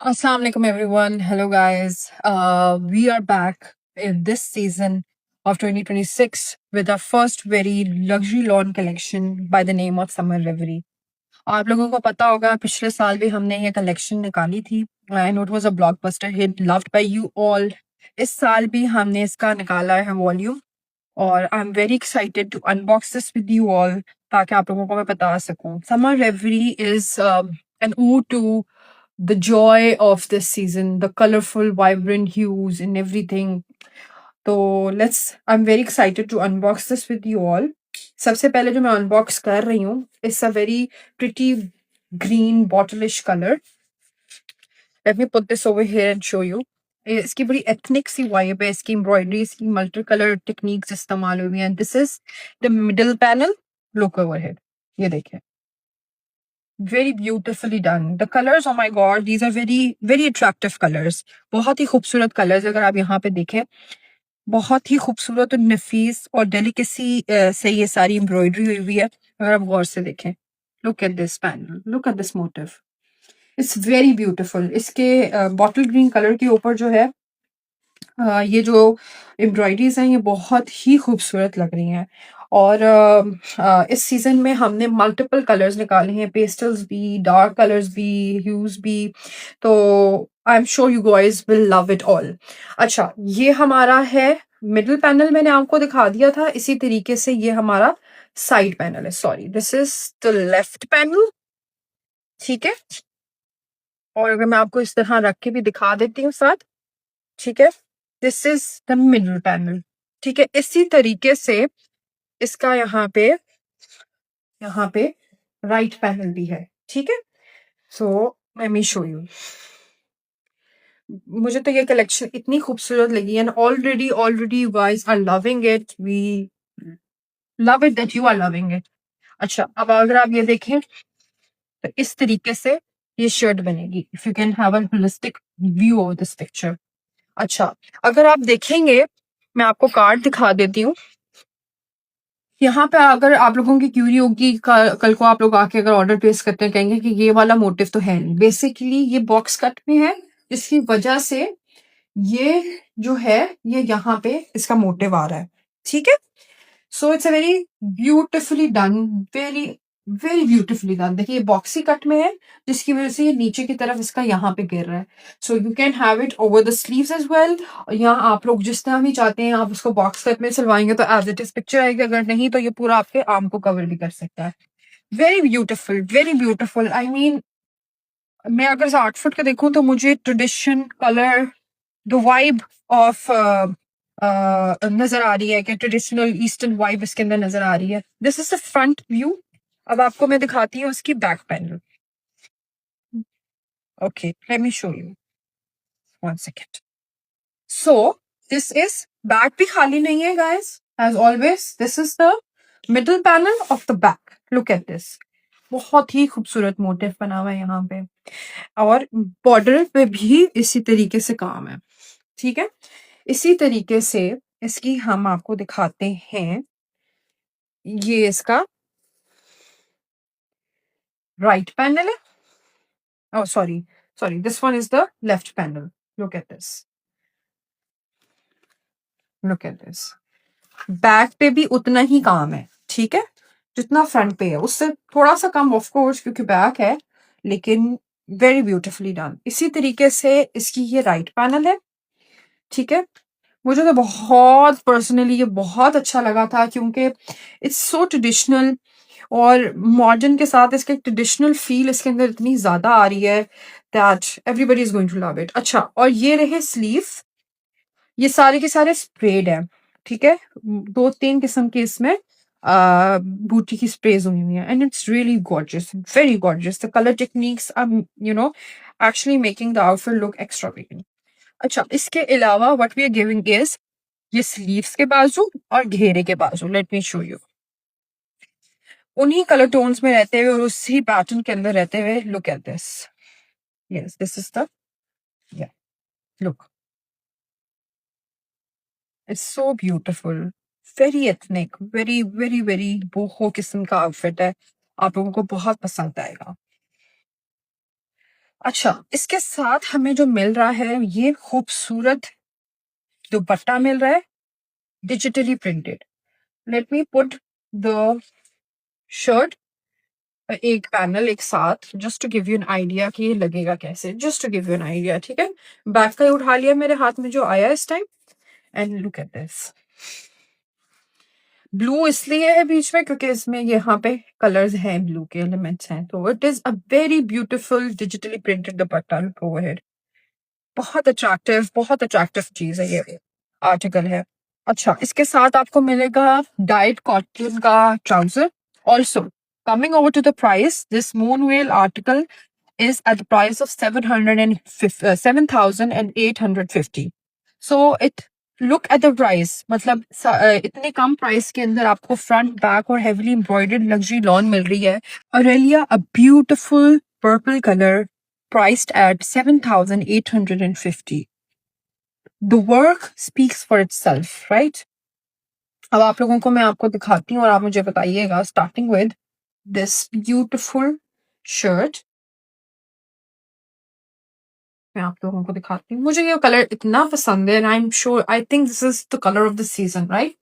Assalamu alaikum everyone. Hello guys. We are back in this season of 2026 with our first very luxury lawn collection by the name of Summer Reverie. आप लोगों को पता होगा पिछले साल भी हमने ये कलेक्शन निकाली थी and it was a blockbuster hit loved by you all. इस साल भी हमने इसका निकाला है वॉल्यूम और I am very excited to unbox this with you all ताकि आप लोगों को मैं बता सकूं. Summer reverie is an ode to the joy of this season, the colorful, vibrant hues and everything. तो let's I'm very excited to unbox this with you all. सबसे पहले जो मैं unbox कर रही हूँ it's a very pretty green bottleish color. Let me put this over here and show you. इसकी बड़ी एथनिक सी वाइब है. इसकी एम्ब्रॉयडरी इसकी मल्टी कलर टेक्निक्स इस्तेमाल हुई हैं. This is the middle panel. Look over here. ये देखें. Very beautifully done. The colors, oh my god, these are very attractive colors. बहुत ही खूबसूरत colors अगर आप यहाँ पे देखें. बहुत ही खूबसूरत और नफीस और डेलिकेसी से ये सारी एम्ब्रॉयडरी हुई हुई है. अगर आप गौर से देखें. Look at this panel. Look at this motif. It's very beautiful. इसके बॉटल ग्रीन कलर के ऊपर जो है ये जो एम्ब्रॉयडरीज हैं ये बहुत ही खूबसूरत लग रही हैं. और इस सीजन में हमने मल्टीपल कलर्स निकाले हैं. पेस्टल्स भी, डार्क कलर्स भी, ह्यूज भी. तो I am sure you guys will love it all. अच्छा, ये हमारा है मिडिल पैनल. मैंने आपको दिखा दिया था. इसी तरीके से ये हमारा साइड पैनल है. Sorry, this is the left panel. ठीक है. और अगर मैं आपको इस तरह रख के भी दिखा देती हूँ साथ. ठीक है. This is the middle panel. ठीक है. इसी तरीके से इसका यहाँ पे राइट पैनल भी है. ठीक है. So let me show you. मुझे तो ये कलेक्शन इतनी खूबसूरत लगी and already you guys are loving it. We love it that you are loving it. अच्छा, अब अगर आप ये देखें तो इस तरीके से ये शर्ट बनेगी. If you can have a holistic view of this picture. अच्छा, अगर आप देखेंगे मैं आपको कार्ड दिखा देती हूँ. यहाँ पे अगर आप लोगों की क्यूरी होगी कल को आप लोग आके अगर ऑर्डर प्लेस करते हैं कहेंगे कि ये वाला मोटिव तो है नहीं. बेसिकली ये बॉक्स कट में है जिसकी वजह से ये जो है ये यहाँ पे इसका मोटिव आ रहा है. ठीक है. So it's a very beautifully done. Very very beautifully done. देखिए ये बॉक्सी कट में है जिसकी वजह से ये नीचे की तरफ इसका यहाँ पे गिर रहा है. So you can have it over the sleeves as well. और यहाँ आप लोग जिस तरह भी चाहते हैं आप उसको बॉक्स कट में सिलवाएंगे तो एज इट इज पिक्चर आएगी. अगर नहीं तो ये पूरा आपके आर्म को कवर भी कर सकता है. Very beautiful, very beautiful. I mean मैं अगर इस आउटफिट का देखूं तो मुझे tradition, colour, the vibe of नजर आ रही है कि ट्रेडिशनल ईस्टर्न वाइब इसके अंदर नजर आ रही है. This is the front view. अब आपको मैं दिखाती हूँ उसकी back panel. Okay, let me show you. One second. So this is back भी खाली नहीं है guys. As always this is the middle panel of the back. Look at this. बहुत ही खूबसूरत मोटिव बना हुआ है यहाँ पे और बॉर्डर पे भी इसी तरीके से काम है. ठीक है. इसी तरीके से इसकी हम आपको दिखाते हैं. ये इसका राइट पैनल है. Oh, sorry, this one is the left panel. Look at this. Look at this. Back पे भी उतना ही काम है. ठीक है. जितना फ्रंट पे है उससे थोड़ा सा कम ऑफ कोर्स क्योंकि बैक है, लेकिन वेरी ब्यूटिफुली डन. इसी तरीके से इसकी ये राइट पैनल है. ठीक है. मुझे तो बहुत पर्सनली ये बहुत अच्छा लगा था क्योंकि इट्स सो ट्रेडिशनल और मॉडर्न के साथ इसका एक ट्रेडिशनल फील इसके अंदर इतनी ज्यादा आ रही है that everybody is going to love it. अच्छा, और ये रहे स्लीव. ये सारे के सारे स्प्रेड है. ठीक है. 2-3 किस्म के इसमें बूटी की स्प्रेज हुई हुई है and it's really gorgeous, very gorgeous. The colour techniques are actually making the outfit look extravagant. अच्छा, इसके अलावा what we are giving is ये स्लीव्स के बाजू और घेरे के बाजू. Let me show you. उन्हीं कलर टोन्स में रहते हुए और उसी पैटर्न के अंदर रहते हुए. Look at this. Yes, this is the look. It's so beautiful. Very ethnic, very very very boho किस्म का आउटफिट है. आप लोगों को बहुत पसंद आएगा. अच्छा, इसके साथ हमें जो मिल रहा है ये खूबसूरत दुपट्टा मिल रहा है, digitally printed. Let me put the shirt एक पैनल एक साथ, just to give you an idea कि ये लगेगा कैसे, just to give you an idea. ठीक है, बैक का ही उठा लिया मेरे हाथ में जो आया इस time. And look at this. Blue इसलिए है बीच में क्योंकि इसमें यहाँ पे कलर्स हैं, ब्लू के एलिमेंट्स हैं. तो it is a very beautiful digitally printed dupatta. Look over. बहुत अट्रैक्टिव चीज है ये, आर्टिकल है. अच्छा, इसके साथ आपको मिलेगा डाइट कॉटन का trouser. Also coming over to the price, this moon well article is at the price of 7,850. So it look at the price. मतलब इतने कम प्राइस के अंदर आपको फ्रंट बैक और heavily embroidered luxury लॉन मिल रही है. Aurelia, a beautiful purple color, priced at 7,850. The work speaks for itself, right? अब आप लोगों को मैं आपको दिखाती हूँ और आप मुझे बताइएगा. Starting with this beautiful shirt. मैं आप लोगों को दिखाती हूँ. मुझे ये कलर इतना पसंद है. I am sure, I think this is the colour of the season, right?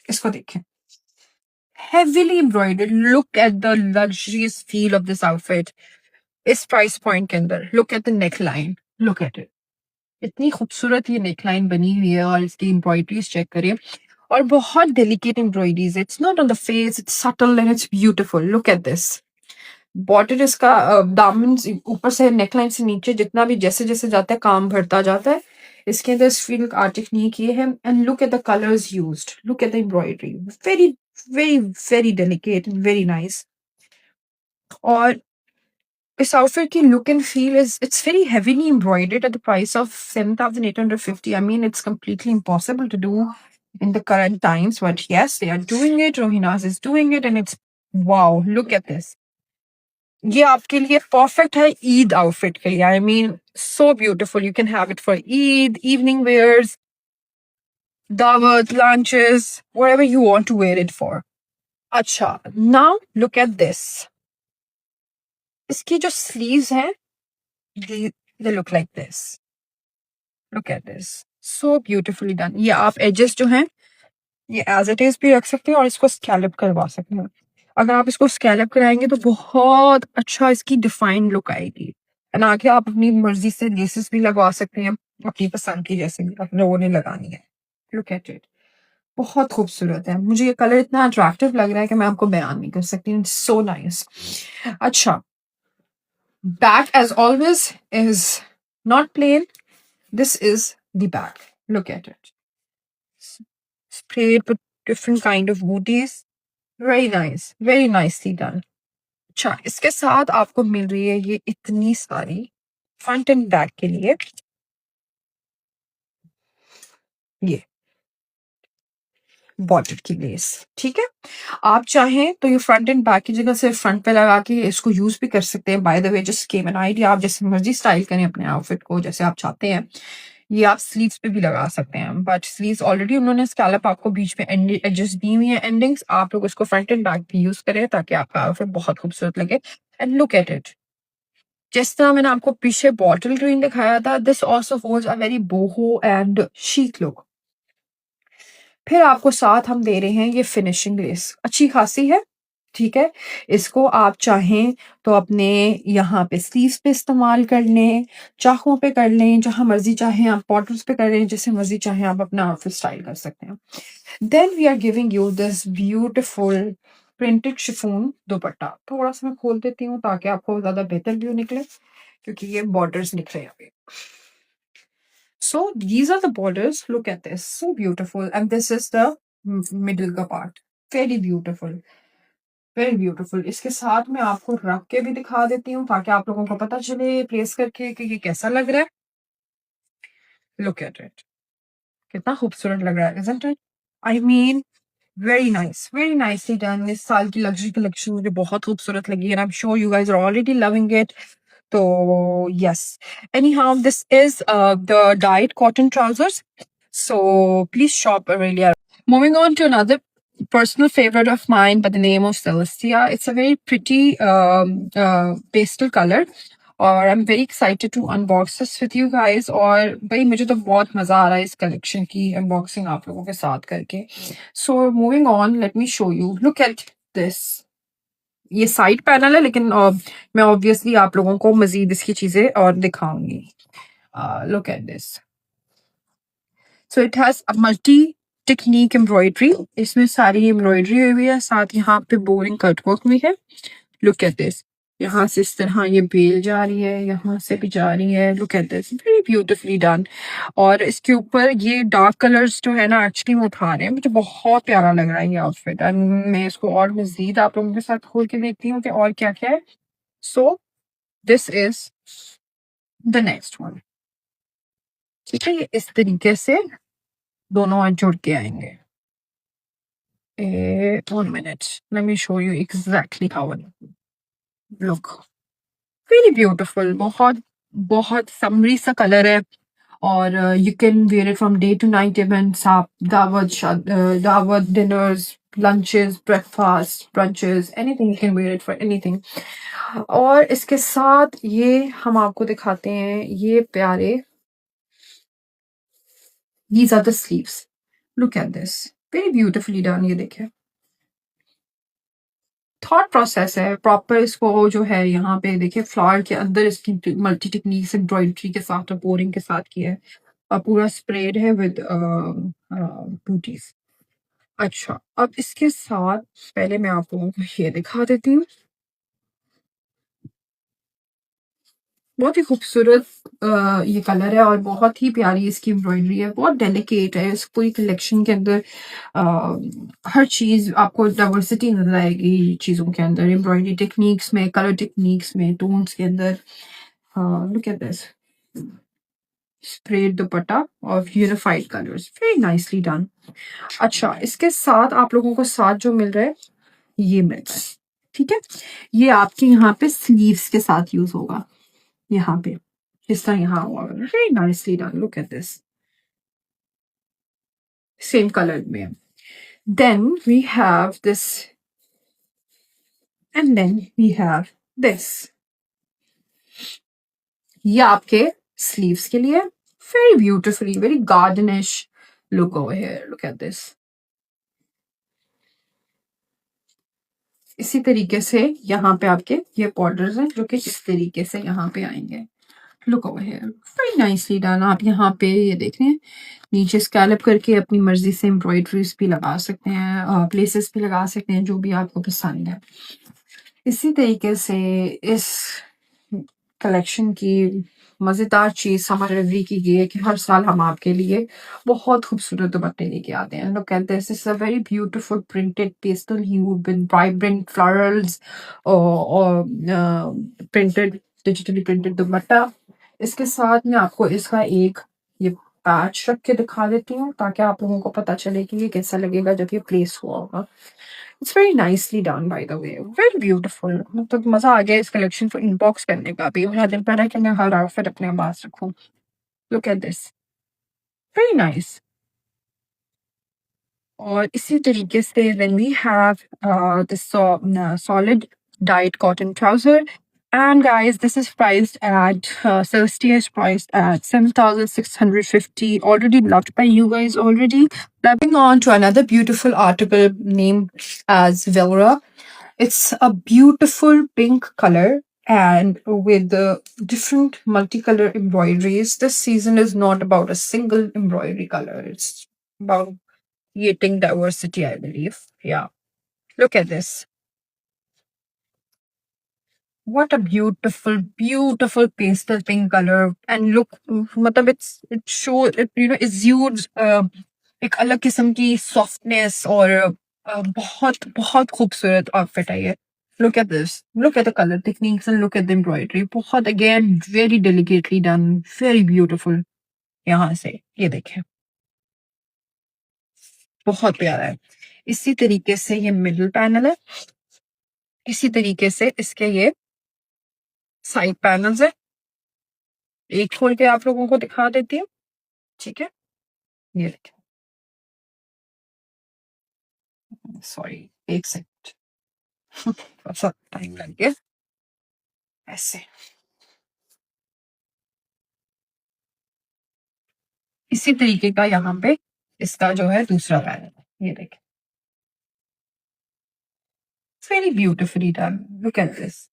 इसको देखें, heavily embroidered. Look at the luxurious feel of this outfit. इस प्राइस पॉइंट के अंदर look at the neckline. Look at it. इतनी खूबसूरत ये neckline बनी हुई है और इसकी एम्ब्रॉयडरीज चेक करिए. और बहुत delicate embroideries. It's not on the face, it's subtle and it's beautiful. Look at this. Border इसका दामन ऊपर से नेकलाइन से नीचे जितना भी जैसे जैसे जाता है काम भरता जाता है. इसके अंदर स्फील आर्टिक नहीं किए हैं. And look at the colours used, look at the embroidery. Very very very delicate and very nice. और इस आउटफिट की look and feel is it's very heavily embroidered eight the price of 7,850. I mean it's completely impossible to do in the current times, but yes, they are doing it. Rohinas is doing it and it's wow. Look at this. ये आपके लिए perfect है Eid outfit के लिए. I mean so beautiful. You can have it for Eid, evening wears, दावत, lunches, whatever you want to wear it for. अच्छा, now look at this. इसकी जो स्लीव्स हैं, they look like this. Look at this, so beautifully done. ये आप edges जो हैं ये एज इट इज भी रख सकते हैं और इसको स्कैलप करवा सकते हैं. अगर आप इसको स्कैलप कराएंगे तो बहुत अच्छा इसकी डिफाइंड लुक आएगी. एंड आगे आप अपनी मर्जी से लेसेस भी लगवा सकते हैं अपनी पसंद की, जैसे भी आप लोगों ने लगानी है. Look at it. बहुत खूबसूरत है. मुझे ये कलर इतना अट्रैक्टिव लग रहा है कि मैं आपको बयान नहीं कर सकती. So nice. अच्छा, back as always is not plain. This is the back. Look at it. Sprayed with different kind of booties. Very nice, very nicely done. अच्छा, इसके साथ आपको मिल रही है ये इतनी सारी फ्रंट एंड बैक के लिए ये बॉर्डर की लेस. ठीक है, आप चाहें तो ये फ्रंट एंड बैक की जगह सिर्फ फ्रंट पे लगा के इसको यूज भी कर सकते हैं. By the way, just give an idea. आप जैसे मर्जी स्टाइल करें अपने आउटफिट को जैसे आप चाहते हैं. ये आप स्लीव्स पे भी लगा सकते हैं, बट स्लीव्स ऑलरेडी उन्होंने स्कैलप आपको बीच में एडजस्ट दी हुई है एंडिंग्स. आप लोग इसको फ्रंट एंड बैक भी यूज करें ताकि आपका आउटफिट बहुत खूबसूरत लगे. And look at it. जिस तरह मैंने आपको पीछे बॉटल ग्रीन दिखाया था, this also holds a very boho and chic look. फिर आपको साथ हम दे रहे हैं ये फिनिशिंग लेस. अच्छी खासी है. ठीक है, इसको आप चाहें तो अपने यहाँ पे स्लीव्स पे इस्तेमाल कर लें, चाकों पे कर लें, जहां मर्जी चाहें आप बॉटल्स पे कर लें, जैसे मर्जी चाहें आप अपना आउटफिट स्टाइल कर सकते हैं. Then we are giving you this beautiful printed chiffon dupatta. थोड़ा सा मैं खोल देती हूँ ताकि आपको ज्यादा बेहतर व्यू निकले क्योंकि ये बॉर्डर्स निकले यहाँ पे. So these are the borders. Look at this, so beautiful. And this is the middle का part. Very beautiful, very beautiful. इसके साथ मैं आपको रख के भी दिखा देती हूँ ताकि आप लोगों को पता चले प्लेस करके कि ये कैसा लग रहा है. Look at it. कितना खूबसूरत लग रहा है, isn't it? I mean, very nice, very nicely done. इस साल की लग्जरी कलेक्शन मुझे बहुत खूबसूरत लगी and I'm sure you guys are already loving it. So yes. Anyhow, this is the dyed cotton trousers. So please shop Aurelia. Moving on to another personal favorite of mine by the name of Celestia. It's a very pretty pastel color. और I am very excited to unbox this with you guys. और भाई मुझे तो बहुत मजा आ रहा है इस कलेक्शन की अनबॉक्सिंग आप लोगों के साथ करके। So moving on, late me show you, look at this. ये साइड पैनल है, लेकिन मैं ऑब्वियसली आप लोगों को मजीद इसकी चीजें और दिखाऊंगी। Look at this. So it has a multi technique embroidery, इसमें सारी एम्ब्रॉयडरी हुई है, साथ यहाँ पे बोरिंग कटवर्क भी है। Look at this. यहाँ से इस तरह ये बेल जा रही है, यहाँ से भी जा रही है। Look at this, very beautifully done. और इसके ऊपर ये डार्क कलर्स जो है ना, एक्चुअली वो उठा रहे हैं, मुझे बहुत प्यारा लग रहा है ये आउटफिट। एंड मैं इसको और मजीद आप लोगों के साथ खोल के देखती हूँ कि और क्या क्या है। सो this is the next one. ठीक है, ये इस तरीके से दोनों आज जुड़ के आएंगे। 1 minute, let me show you exactly how it look. Very beautiful, बहुत बहुत समरी सा कलर है। और you can wear it from day to night events, आप दावत dinners, lunches, breakfast, brunches, anything, you can wear it for anything. और इसके साथ ये हम आपको दिखाते हैं ये प्यारे, these are the sleeves. Look at this, very beautifully done। ये देखिए थॉट प्रोसेस है प्रॉपर। इसको जो है यहाँ पे देखिए फ्लावर के अंदर इसकी मल्टी टेक्निक्स एम्ब्रॉयडरी के साथ और बोरिंग के साथ किया है, और पूरा स्प्रेड है विद बूटीज। अच्छा, अब इसके साथ पहले मैं आप लोगों को ये दिखा देती हूँ। बहुत ही खूबसूरत ये कलर है और बहुत ही प्यारी इसकी एम्ब्रॉयडरी है, बहुत डेलिकेट है। इस पूरी कलेक्शन के अंदर हर चीज आपको डाइवर्सिटी नजर आएगी चीजों के अंदर, एम्ब्रॉयडरी टेक्निक्स में, कलर टेक्निक्स में, टोन्स के अंदर। Look at this, spread dupatta of unified colours, very nicely done. अच्छा, इसके साथ आप लोगों को साथ जो मिल रहा है ये मिल रहा है। ठीक है, ये आपके यहाँ पे स्लीव्स के साथ यूज होगा, यहाँ पे इस तरह यहाँ हुआ, very nicely done. Look at this, same colour में। Then we have this and then we have this. ये आपके स्लीव्स के लिए, very beautifully, very gardenish look over here. Look at this. इसी तरीके से यहाँ पे आपके ये बॉर्डर्स हैं जो कि इस तरीके से यहाँ पे आएंगे। Look over here, very nicely done. आप यहाँ पे ये देख रहे हैं नीचे स्कैलप करके अपनी मर्जी से एम्ब्रॉयडरीज भी लगा सकते हैं, प्लेसेस भी लगा सकते हैं, जो भी आपको पसंद है। इसी तरीके से इस कलेक्शन की मजेदार चीज समर एवरी की ये है कि हर साल हम आपके लिए बहुत खूबसूरत दुपट्टे लेके आते हैं। Look at this, is a very beautiful printed pastel hue with vibrant florals और प्रिंटेड, डिजिटली प्रिंटेड दुपट्टा। इसके साथ में आपको इसका एक ये पैच रख के दिखा देती हूँ ताकि आप लोगों को पता चले कि ये कैसा लगेगा जब ये प्लेस हुआ होगा। It's very nicely done by the way, very beautiful. मतलब मजा आ गया इस कलेक्शन को इनबॉक्स करने का भी। मेरा दिल कर रहा है कि मैं हर आउटफिट अपने पास रखूं। Look at this, very nice. और इसी तरीके से when we have this solid dyed cotton trouser, and guys this is priced at Celestia is priced at 7,650, already loved by you guys already. Moving on to another beautiful article named as Velra. It's a beautiful pink color and with the different multicolor embroideries. This season is not about a single embroidery color, it's about creating diversity, I believe. Yeah. Look at this. What a beautiful, beautiful pastel pink color. And look, matlab it shows, it exudes एक अलग किस्म की softness और बहुत बहुत खूबसूरत outfit है ये. Look at this. Look at the color techniques and look at the embroidery. बहुत again very delicately done, very beautiful. यहाँ से ये देखें, बहुत प्यारा है। इसी तरीके से ये मिडल पैनल है, इसी तरीके से इसके ये साइड पैनल्स है। एक खोल के आप लोगों को दिखा देती हूँ। ठीक है, ये देखिए, सॉरी एक सेकंड, थोड़ा सा टाइम लग गया। ऐसे इसी तरीके का यहाँ पे इसका जो है दूसरा पैनल, ये देखें, very beautifully done, look at this,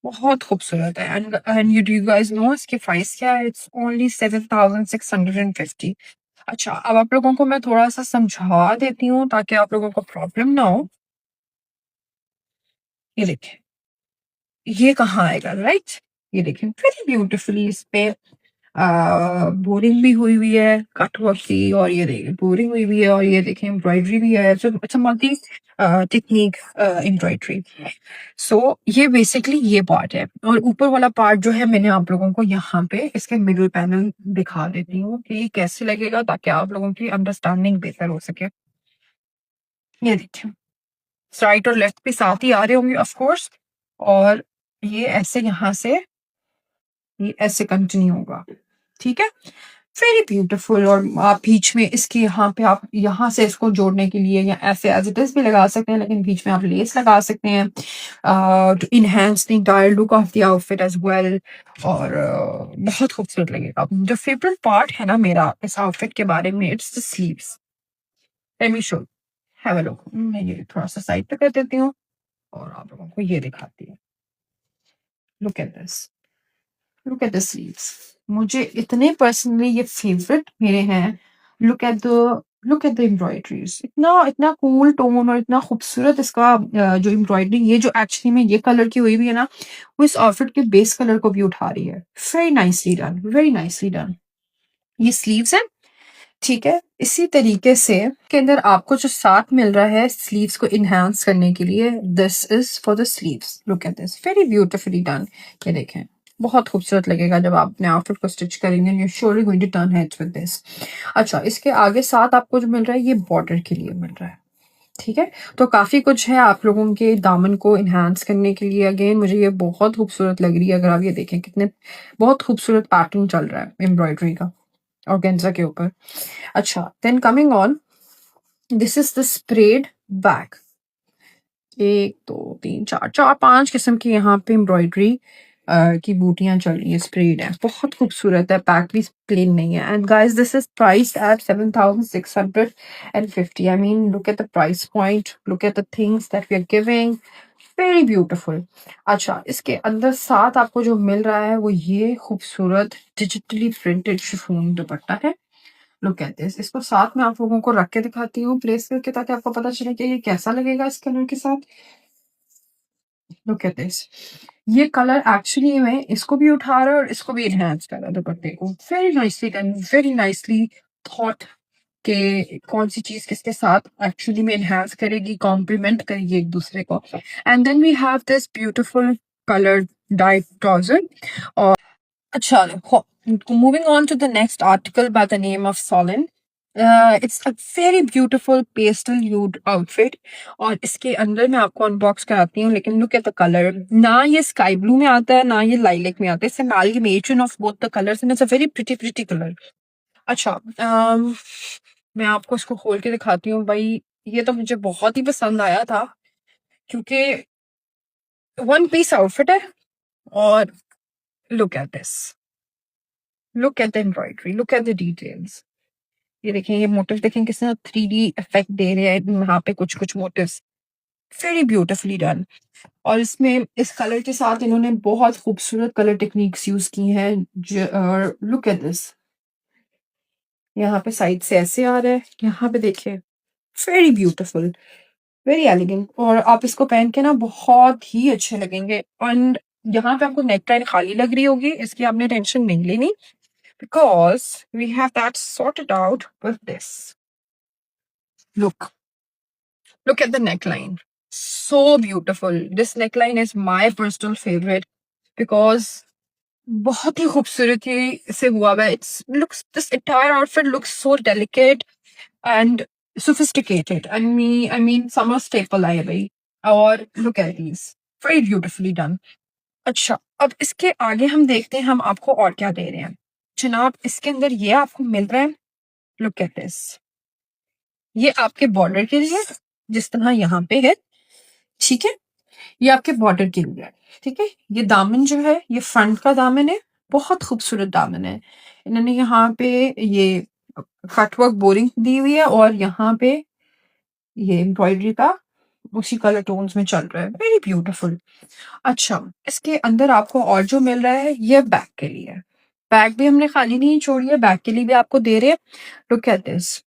बहुत खूबसूरत है। एंड यू गाइस नो इसकी प्राइस क्या है? It's only 7,650। अच्छा, अब आप लोगों को मैं थोड़ा सा समझा देती हूँ ताकि आप लोगों को प्रॉब्लम ना हो। ये देखें, ये कहाँ आएगा, राइट? ये देखें, वेरी ब्यूटिफुली इस पे बोरिंग भी हुई हुई है कट वर्क की, और ये देखिए बोरिंग हुई हुई है, और ये देखें एम्ब्रॉयडरी भी है। सो अच्छा, मल्टी टेक्निक एम्ब्रॉयडरी। सो ये बेसिकली ये पार्ट है, और ऊपर वाला पार्ट जो है मैंने आप लोगों को यहाँ पे इसके मिडल पैनल दिखा देती हूँ कि ये कैसे लगेगा ताकि आप लोगों की अंडरस्टैंडिंग बेहतर हो सके। ये देखिए, राइट और लेफ्ट भी साथ ही आ रहे होंगे ऑफ कोर्स, और ये ऐसे यहाँ से ये ऐसे कंटिन्यू होगा, ठीक है, वेरी ब्यूटीफुल। और आप बीच में इसके यहाँ पे आप यहाँ से इसको जोड़ने के लिए या ऐसे एज इट इज भी लगा सकते हैं, लेकिन बीच में आप लेस लगा सकते हैं to enhance the entire look of the outfit as well, और बहुत खूबसूरत लगेगा। जो फेवरेट पार्ट है ना मेरा इस आउटफिट के बारे में, it's the sleeves. Late me show, have a look. मैं ये थोड़ा सा साइड पे कर देती हूँ और आप लोगों को ये दिखाती हूँ। Look at this, look at the sleeves. मुझे इतने पर्सनली ये फेवरेट मेरे हैं। लुक एट द एम्ब्रॉयडरीज, इतना इतना कूल टोन और इतना खूबसूरत इसका जो एम्ब्रॉयडरी, ये जो एक्चुअली में ये कलर की हुई भी है ना, वो इस आउटफिट के बेस कलर को भी उठा रही है। Very nicely done, very nicely done. ये स्लीव्स है, ठीक है। इसी तरीके से के अंदर आपको जो साथ मिल रहा है स्लीव्स को इनहांस करने के लिए, this is for the sleeves. Look at this, very beautifully done. ये देखें, बहुत खूबसूरत लगेगा जब आप अपने आउटफिट को स्टिच करेंगे। You surely going to turn heads with this. अच्छा, इसके आगे साथ आपको जो मिल रहा है ये बॉर्डर के लिए मिल रहा है, ठीक है। तो काफी कुछ है आप लोगों के दामन को इनहांस करने के लिए। अगेन मुझे ये बहुत खूबसूरत लग रही है। अगर आप ये देखें कितने बहुत खूबसूरत पैटर्न चल रहा है एम्ब्रॉयडरी का ऑर्गेन्जा के ऊपर। अच्छा, then coming on, this is the spread back. एक दो तीन चार चार पांच किस्म की यहाँ पे एम्ब्रॉयडरी की बूटियां चल रही है, स्प्रेड है, बहुत खूबसूरत है। पैक भी प्लेन नहीं है। And guys this is priced at 7,650। I mean look at the price point, look at the things that we are giving, very beautiful. अच्छा, इसके अंदर साथ आपको जो मिल रहा है वो ये खूबसूरत डिजिटली प्रिंटेड शिफॉन दुपट्टा है। लुक एट दिस, इसको साथ में आप लोगों को रख के दिखाती हूँ प्लेस करके, ताकि आपको पता चले कि ये कैसा लगेगा इस कलर के साथ। लुक एट दिस, ये कलर एक्चुअली में इसको भी उठा रहा है और इसको भी इनहेंस कर रहा है दुपट्टे को। Very nicely done, very nicely thought के कौन सी चीज किसके साथ एक्चुअली में इनहेंस करेगी, कॉम्प्लीमेंट करेगी एक दूसरे को। And then we have this beautiful coloured dyed trouser. Acha, moving on to the next article by the name of Solin. It's a very beautiful pastel hued outfit, और इसके अंदर मैं आपको अनबॉक्स कराती हूँ। लेकिन लुक एट द कलर, ना ये स्काई ब्लू में आता है ना ये लाइलेक में आता है, it's amalgamation of both the colours and it's a very pretty colour. अच्छा, मैं आपको इसको खोल के दिखाती हूँ भाई। ये तो मुझे बहुत ही पसंद आया था क्योंकि वन पीस आउटफिट है। और look at this, look at the embroidery, look at the details. ये देखें, ये मोटिव देखें किस तरह 3D इफेक्ट दे रहे हैं यहाँ पे, कुछ कुछ मोटिव्स, वेरी ब्यूटिफुली डन। और इसमें इस कलर के साथ इन्होंने बहुत खूबसूरत कलर टेक्निक्स यूज की हैं। लुक एट दिस, यहाँ पे साइड से ऐसे आ रहा है, यहाँ पे देखिए, वेरी ब्यूटिफुल, वेरी एलिगेंट। और आप इसको पहन के ना बहुत ही अच्छे लगेंगे। एंड यहाँ पे आपको नेक लाइन खाली लग रही होगी, इसकी आपने टेंशन नहीं लेनी, because we have that sorted out with this. Look at the neckline. So beautiful. This neckline is my personal favorite because बहुत ही खूबसूरती से हुआ हुआ है। It's looks, this entire outfit looks so delicate and sophisticated. I mean summer staple है भाई। और look at these, very beautifully done. अच्छा, अब इसके आगे हम देखते हैं हम आपको और क्या दे रहे हैं। जनाब, इसके अंदर ये आपको मिल रहा है, लुक एट दिस, ये आपके बॉर्डर के लिए जिस तरह यहाँ पे है, ठीक है, ये आपके बॉर्डर के लिए है, ठीक है। ये दामन जो है ये फ्रंट का दामन है, बहुत खूबसूरत दामन है। इन्होंने यहाँ पे ये कटवर्क बोरिंग दी हुई है और यहाँ पे ये एम्ब्रॉयडरी का उसी कलर टोन्स में चल रहा है। Very beautiful. अच्छा, इसके अंदर आपको और जो मिल रहा है ये बैग के लिए। बैग भी हमने खाली नहीं छोड़ी है, बैग के लिए भी आपको दे रहे हैं। Look at this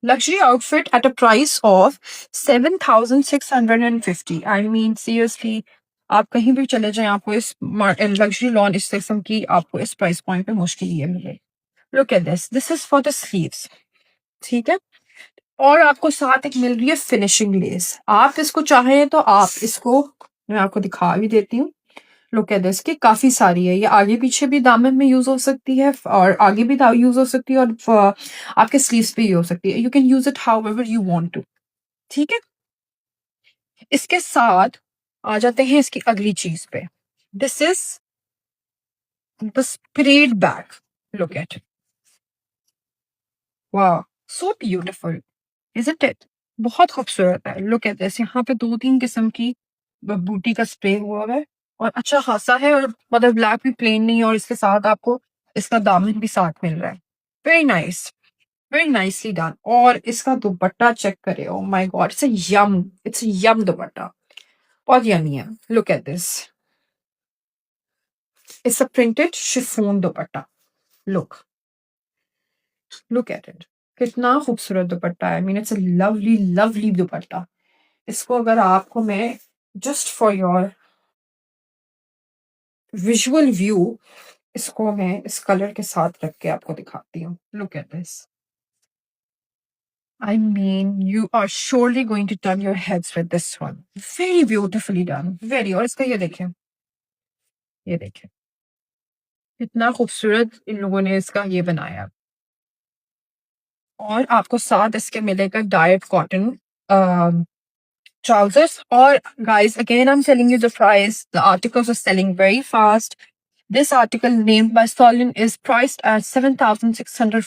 luxury outfit at a price of 7,650. I mean, seriously, आप कहीं भी चले जाएं, आपको इस लग्जरी लॉन इस किस्म की आपको इस प्राइस पॉइंट पे मुश्किल ये मिले। Look at this is for the sleeves, ठीक है। और आपको साथ एक मिल रही है फिनिशिंग लेस। आप इसको चाहें तो आप इसको, मैं आपको दिखा भी देती हूँ। लुक एट दिस की काफी सारी है, ये आगे पीछे भी दामन में यूज हो सकती है और आगे भी यूज हो सकती है और आपके स्लीव्स पे यूज हो सकती है। You can use it however you want to, ठीक है। इसके साथ आ जाते हैं इसकी अगली चीज पे। This is the spread bag. Look at, वाह, सो ब्यूटिफुल, इजंट इट? बहुत खूबसूरत है। लुक एट दिस, यहाँ पे 2-3 किस्म की बूटी का स्प्रे हुआ है और अच्छा खासा है, और मतलब ब्लैक भी प्लेन नहीं है, और इसके साथ आपको इसका दामन भी साथ मिल रहा है। Very nice, very nicely done. और इसका दुपट्टा चेक करे, ओ माय गॉड, इट्स यम दुपट्टा, बहुत यमी है। Look at this, it's a printed chiffon dupatta. Look, look at it, कितना खूबसूरत दुपट्टा है। I mean it's a lovely lovely दुपट्टा। इसको अगर आपको मैं just for your visual view, इसको मैं इस कलर के साथ रख के आपको दिखाती हूँ। Look at this, I mean, you are surely going to turn your heads with this one. Very beautifully done. Very। और इसका ये देखें, ये देखें कितना खूबसूरत इन लोगों ने इसका ये बनाया। और आपको साथ इसके मिलेगा dyed cotton trousers। Or guys, again, I'm telling you the price. The articles are selling very fast. This article named by Solin is priced at 7,650.